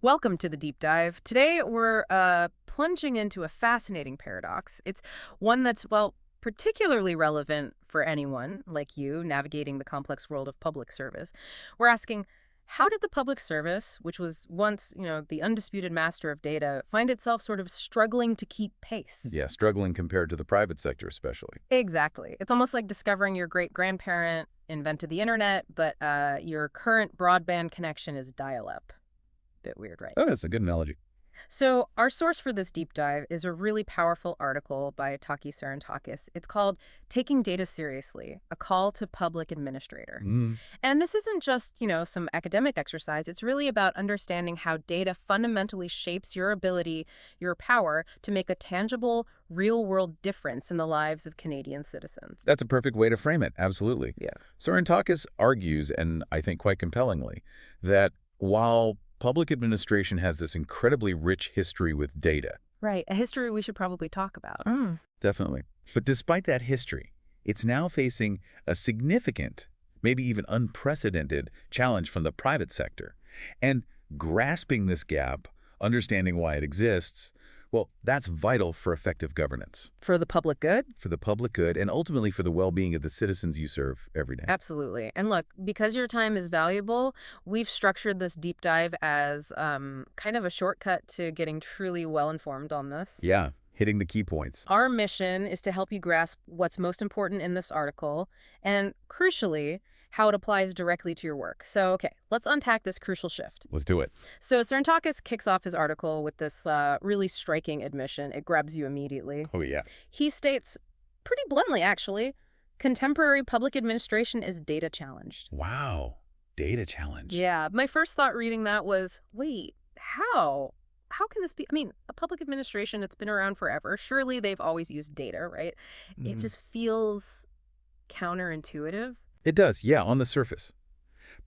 Welcome to the deep dive. Today we're plunging into a fascinating paradox. It's one that's, well, particularly relevant for anyone like you navigating the complex world of public service. We're asking, how did the public service, which was once, the undisputed master of data, find itself sort of struggling to keep pace? Yeah, struggling compared to the private sector especially. Exactly. It's almost like discovering your great-grandparent invented the internet, but your current broadband connection is dial-up. Bit weird, right? Oh, that's a good analogy. So, our source for this deep dive is a really powerful article by Taki Sarantakis. It's called Taking Data Seriously, a Call to Public Administrator. Mm, And this isn't just, some academic exercise. It's really about understanding how data fundamentally shapes your ability, your power to make a tangible, real-world difference in the lives of Canadian citizens. that's a perfect way to frame it, absolutely. Yeah. Sorantakis argues, and I think quite compellingly, that while public administration has this incredibly rich history with data, Right. A history we should probably talk about. definitely, but despite that history, it's now facing a significant, maybe even unprecedented challenge from the private sector. And grasping this gap, understanding why it exists, well, that's vital for effective governance, For the public good? for the public good, and ultimately for the well-being of the citizens you serve every day. Absolutely. And look, because your time is valuable, we've structured this deep dive as kind of a shortcut to getting truly well-informed on this. Yeah, hitting the key points. Our mission is to help you grasp what's most important in this article and, crucially, how it applies directly to your work. So, okay, let's unpack this crucial shift. Let's do it. So Sarantakis kicks off his article with this really striking admission. It grabs you immediately. Oh, yeah. He states, pretty bluntly actually, contemporary public administration is data challenged. Wow. Data challenge. Yeah, my first thought reading that was, wait, how? How can this be? I mean, a public administration, it's been around forever. Surely they've always used data, right? It Mhm. just feels counterintuitive. It does, yeah, on the surface.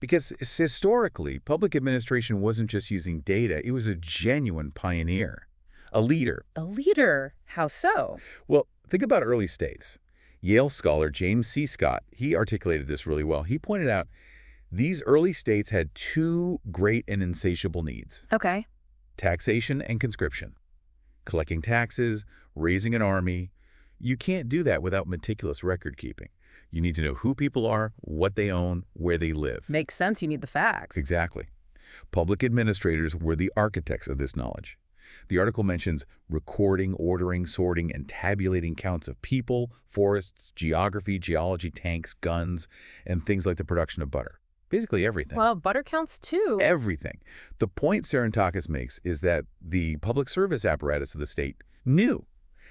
Because historically, public administration wasn't just using data, it was a genuine pioneer, a leader. A leader. How so? Well, think about early states. Yale scholar James C. Scott, he articulated this really well. He pointed out these early states had two great and insatiable needs: Okay. taxation and conscription. Collecting taxes, raising an army. You can't do that without meticulous record keeping. You need to know who people are, what they own, where they live. Makes sense. You need the facts. Exactly. Public administrators were the architects of this knowledge. The article mentions recording, ordering, sorting, and tabulating counts of people, forests, geography, geology, tanks, guns, and things like the production of butter. Basically everything. Well, butter counts too. Everything. The point Sarantakis makes is that the public service apparatus of the state knew.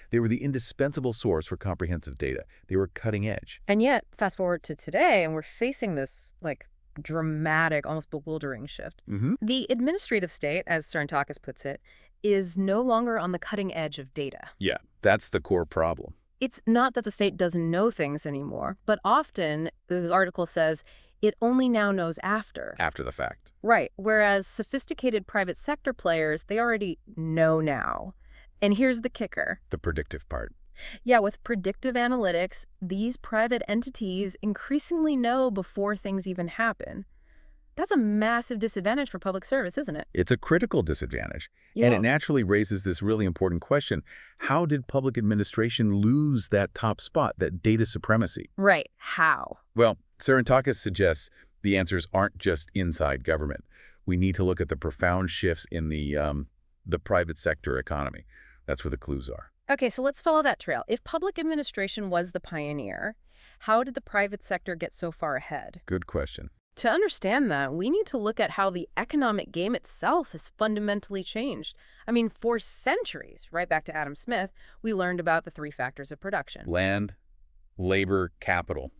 They were the indispensable source for comprehensive data. They were cutting edge. And yet, fast forward to today, and we're facing this, dramatic, almost bewildering shift. Mm-hmm. The administrative state, as Sarantakis puts it, is no longer on the cutting edge of data. Yeah, that's the core problem. It's not that the state doesn't know things anymore, but often, this article says, it only now knows after. After the fact. Right, whereas sophisticated private sector players, they already know now. And here's the kicker. The predictive part. Yeah, with predictive analytics, these private entities increasingly know before things even happen. That's a massive disadvantage for public service, isn't it? It's a critical disadvantage. Yeah. And it naturally raises this really important question. How did public administration lose that top spot, that data supremacy? Right. How? Well, Sarantakis suggests the answers aren't just inside government. We need to look at the profound shifts in the private sector economy. That's where the clues are. Okay, so let's follow that trail. If public administration was the pioneer, how did the private sector get so far ahead? Good question. To understand that, we need to look at how the economic game itself has fundamentally changed. I mean, for centuries, right back to Adam Smith, we learned about the three factors of production. Land, labor, capital.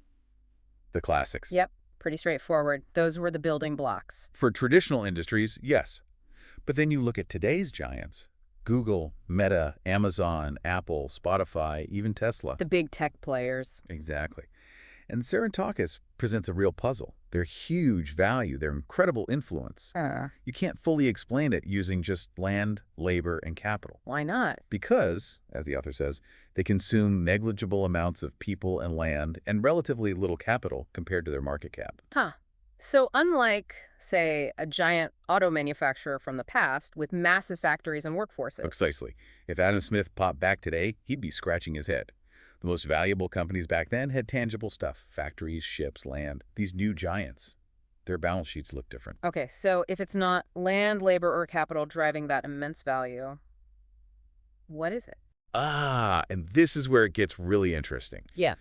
The classics. Yep, pretty straightforward. Those were the building blocks. For traditional industries, yes. But then you look at today's giants. Google, Meta, Amazon, Apple, Spotify, even Tesla. The big tech players. Exactly. And Sarantakis presents a real puzzle. Their huge value, their incredible influence. You can't fully explain it using just land, labor, and capital. Why not? Because, as the author says, they consume negligible amounts of people and land and relatively little capital compared to their market cap. Huh. So unlike, say, a giant auto manufacturer from the past with massive factories and workforces. Precisely. If Adam Smith popped back today, he'd be scratching his head. The most valuable companies back then had tangible stuff, factories, ships, land. These new giants, their balance sheets look different. Okay, so if it's not land, labor, or capital driving that immense value, what is it? And this is where it gets really interesting. Yeah.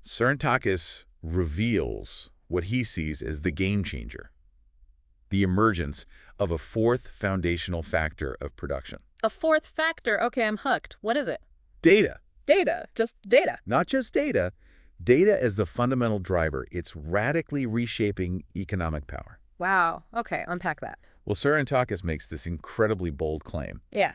Cerntakis reveals what he sees as the game changer, the emergence of a fourth foundational factor of production. A fourth factor. Okay, I'm hooked. What is it? Data. Data. Just data. Not just data. Data as the fundamental driver. It's radically reshaping economic power. Wow. Okay, unpack that. Well, Cerntakis makes this incredibly bold claim. Yeah.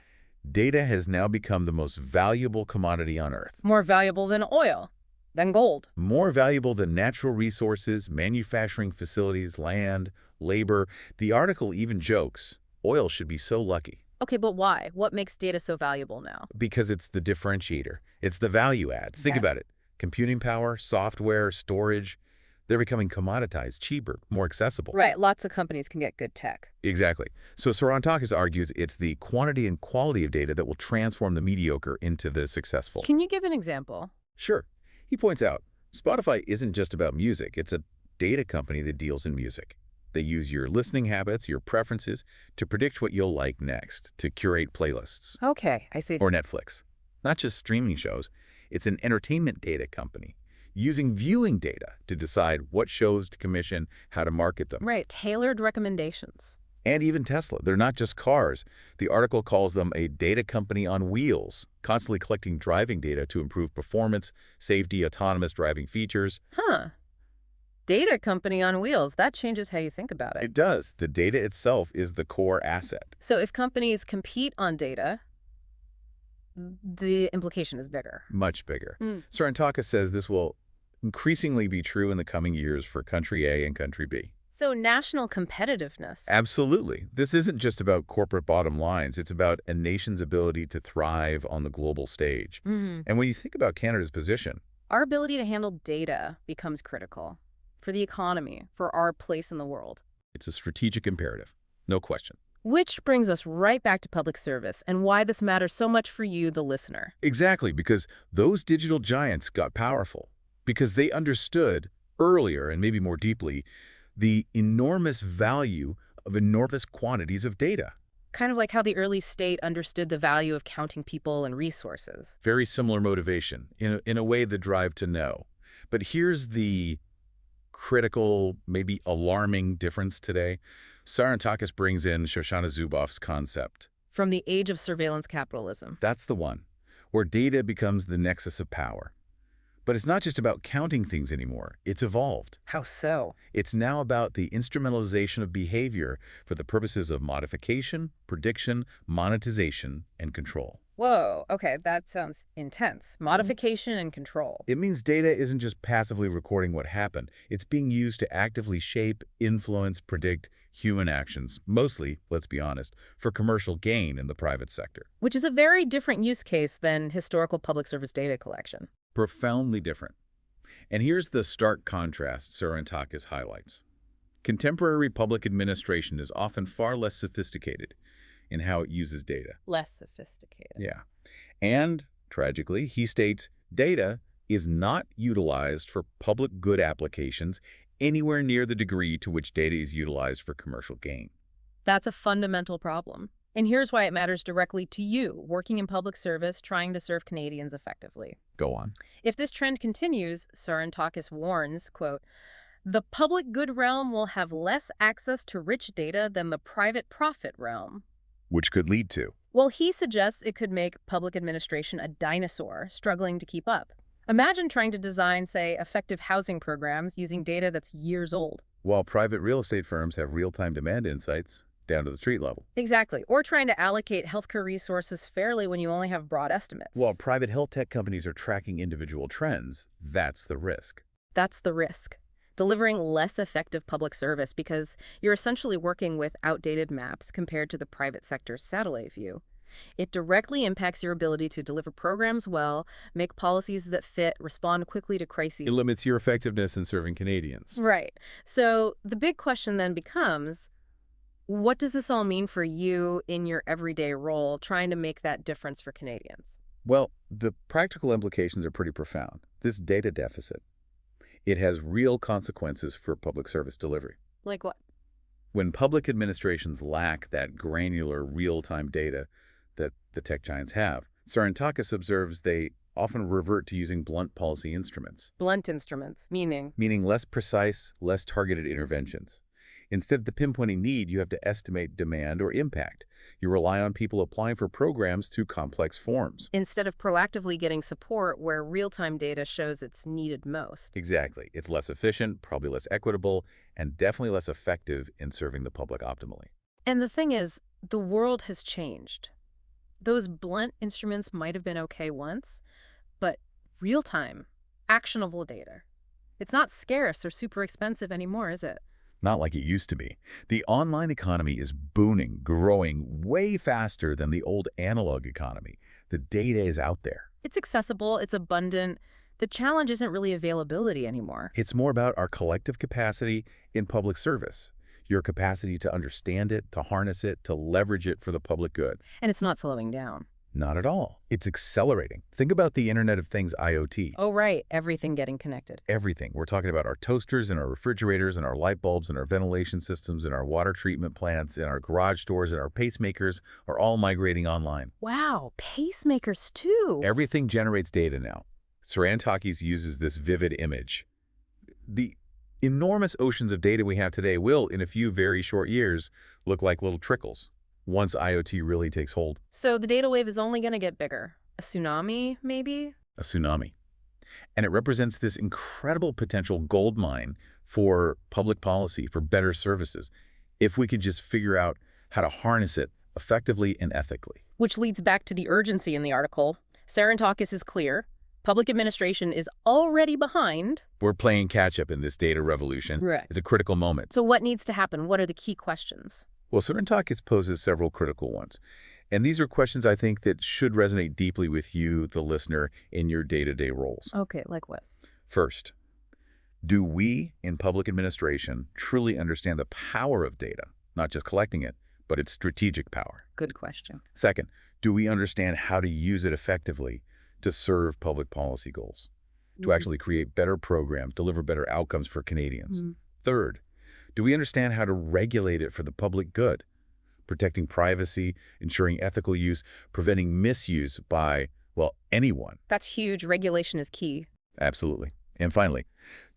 Data has now become the most valuable commodity on Earth. More valuable than oil, than gold. More valuable than natural resources, manufacturing facilities, land, labor. The article even jokes, oil should be so lucky. Okay, but why? What makes data so valuable now? Because it's the differentiator. It's the value add. Think Okay. about it. Computing power, software, storage, they're becoming commoditized, cheaper, more accessible. Right, lots of companies can get good tech. Exactly. So Cerntakis argues it's the quantity and quality of data that will transform the mediocre into the successful. Can you give an example? Sure. He points out, Spotify isn't just about music. It's a data company that deals in music. They use your listening habits, your preferences, to predict what you'll like next, to curate playlists. Okay, I see. Or Netflix. Not just streaming shows. It's an entertainment data company, using viewing data to decide what shows to commission, how to market them. Right, tailored recommendations. And even Tesla. They're not just cars. The article calls them a data company on wheels, constantly collecting driving data to improve performance, safety, autonomous driving features. Huh. Data company on wheels. That changes how you think about it. It does. The data itself is the core asset. So if companies compete on data, the implication is bigger. Much bigger. Mm. Cerntakis says this will increasingly be true in the coming years for Country A and Country B. So national competitiveness. Absolutely. This isn't just about corporate bottom lines. It's about a nation's ability to thrive on the global stage. Mhm. And when you think about Canada's position, Our ability to handle data becomes critical for the economy, for our place in the world. it's a strategic imperative. No question. Which brings us right back to public service and why this matters so much for you, the listener. Exactly, because those digital giants got powerful. Because they understood earlier, and maybe more deeply, the enormous value of enormous quantities of data. Kind of like how the early state understood the value of counting people and resources. Very similar motivation, in a way, the drive to know. But here's the critical, maybe alarming difference today. Cerntakis brings in Shoshana Zuboff's concept. From the age of surveillance capitalism. That's the one, where data becomes the nexus of power. But it's not just about counting things anymore. It's evolved. How so? It's now about the instrumentalization of behavior for the purposes of modification, prediction, monetization, and control. Whoa, okay, that sounds intense. Modification and control. It means data isn't just passively recording what happened. It's being used to actively shape, influence, predict human actions, mostly, let's be honest, for commercial gain in the private sector. Which is a very different use case than historical public service data collection. Profoundly different. And here's the stark contrast Cerntakis highlights. Contemporary public administration is often far less sophisticated in how it uses data. Less sophisticated. Yeah. And, tragically, he states data is not utilized for public good applications anywhere near the degree to which data is utilized for commercial gain. That's a fundamental problem. And here's why it matters directly to you, working in public service, trying to serve Canadians effectively. Go on. If this trend continues, Cerntakis warns, quote, the public good realm will have less access to rich data than the private profit realm. Which could lead to. Well, he suggests it could make public administration a dinosaur struggling to keep up. Imagine trying to design, say, effective housing programs using data that's years old. While private real estate firms have real-time demand insights down to the street level. Exactly. Or trying to allocate healthcare resources fairly when you only have broad estimates. While private health tech companies are tracking individual trends, that's the risk. That's the risk. Delivering less effective public service because you're essentially working with outdated maps compared to the private sector's satellite view. It directly impacts your ability to deliver programs well, make policies that fit, respond quickly to crises. It limits your effectiveness in serving Canadians. Right. So the big question then becomes, what does this all mean for you in your everyday role trying to make that difference for Canadians? Well, the practical implications are pretty profound. This data deficit, it has real consequences for public service delivery. Like what? When public administrations lack that granular real-time data that the tech giants have, Sarantakis observes they often revert to using blunt policy instruments, Blunt instruments, meaning? meaning less precise, less targeted interventions. Instead of the pinpointing need, you have to estimate demand or impact. You rely on people applying for programs through complex forms. Instead of proactively getting support where real-time data shows it's needed most. Exactly. It's less efficient, probably less equitable, and definitely less effective in serving the public optimally. And the thing is, the world has changed. Those blunt instruments might have been okay once, but real-time, actionable data, it's not scarce or super expensive anymore, is it? Not like it used to be. The online economy is booming, growing way faster than the old analog economy. The data is out there. It's accessible, it's abundant. The challenge isn't really availability anymore. It's more about our collective capacity in public service, your capacity to understand it, to harness it, to leverage it for the public good. And it's not slowing down. Not at all. It's accelerating. Think about the Internet of Things, IoT. Oh, right. Everything getting connected. Everything. We're talking about our toasters and our refrigerators and our light bulbs and our ventilation systems and our water treatment plants and our garage doors and our pacemakers are all migrating online. Wow, pacemakers too. Everything generates data now. Sarantakis uses this vivid image. The enormous oceans of data we have today will, in a few very short years, look like little trickles once IoT really takes hold. So the data wave is only going to get bigger. A tsunami, maybe? A tsunami. And it represents this incredible potential gold mine for public policy, for better services, if we could just figure out how to harness it effectively and ethically. Which leads back to the urgency in the article. Sarantakis is clear. Public administration is already behind. We're playing catch-up in this data revolution. Right. It's a critical moment. So what needs to happen? What are the key questions? Well, Sarantakis poses several critical ones. And these are questions I think that should resonate deeply with you, the listener, in your day-to-day roles. Okay, like what? First, do we in public administration truly understand the power of data, not just collecting it, but its strategic power? Good question. Second, do we understand how to use it effectively to serve public policy goals, to actually create better programs, deliver better outcomes for Canadians? Third, do we understand how to regulate it for the public good, protecting privacy, ensuring ethical use, preventing misuse by, well, anyone? That's huge. Regulation is key. Absolutely. And finally,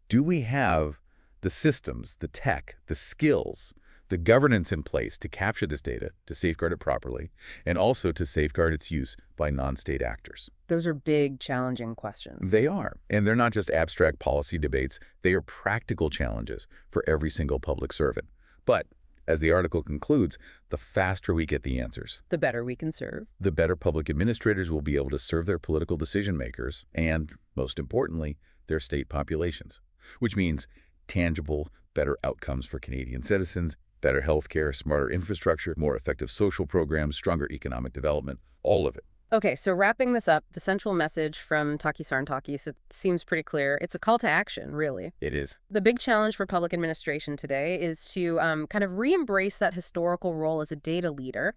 do we have the systems, the tech, the skills, the governance in place to capture this data, to safeguard it properly, and also to safeguard its use by non-state actors? Those are big, challenging questions. They are. And they're not just abstract policy debates. They are practical challenges for every single public servant. But, as the article concludes, the faster we get the answers, The better we can serve. the better public administrators will be able to serve their political decision makers and, most importantly, their state populations, which means tangible, better outcomes for Canadian citizens, better healthcare, smarter infrastructure, more effective social programs, stronger economic development, all of it. Okay, so wrapping this up, the central message from Taki Sarantakis, it seems pretty clear. It's a call to action, really. It is. The big challenge for public administration today is to kind of re-embrace that historical role as a data leader,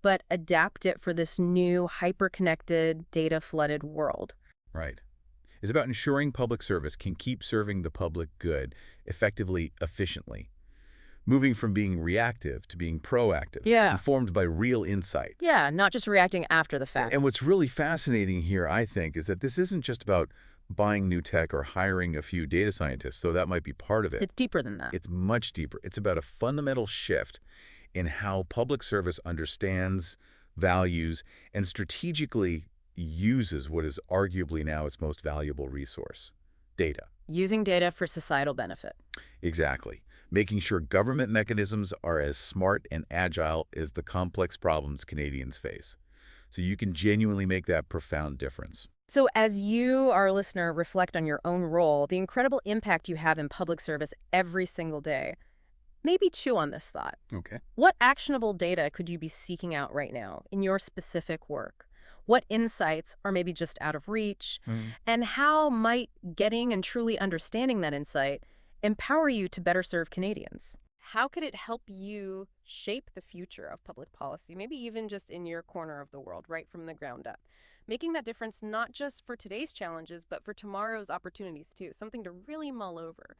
but adapt it for this new, hyper-connected, data-flooded world. Right. It's about ensuring public service can keep serving the public good effectively, efficiently, moving from being reactive to being proactive, Yeah. informed by real insight. Yeah, not just reacting after the fact. And what's really fascinating here, I think, is that this isn't just about buying new tech or hiring a few data scientists, though that might be part of it. It's deeper than that. It's much deeper. It's about a fundamental shift in how public service understands, values, and strategically uses what is arguably now its most valuable resource, data. Using data for societal benefit. Exactly. Making sure government mechanisms are as smart and agile as the complex problems Canadians face. So you can genuinely make that profound difference. So as you, our listener, reflect on your own role, the incredible impact you have in public service every single day, maybe chew on this thought. Okay. What actionable data could you be seeking out right now in your specific work? What insights are maybe just out of reach? Mm. And how might getting and truly understanding that insight empower you to better serve Canadians? How could it help you shape the future of public policy, maybe even just in your corner of the world, right from the ground up? Making that difference not just for today's challenges, but for tomorrow's opportunities too, something to really mull over.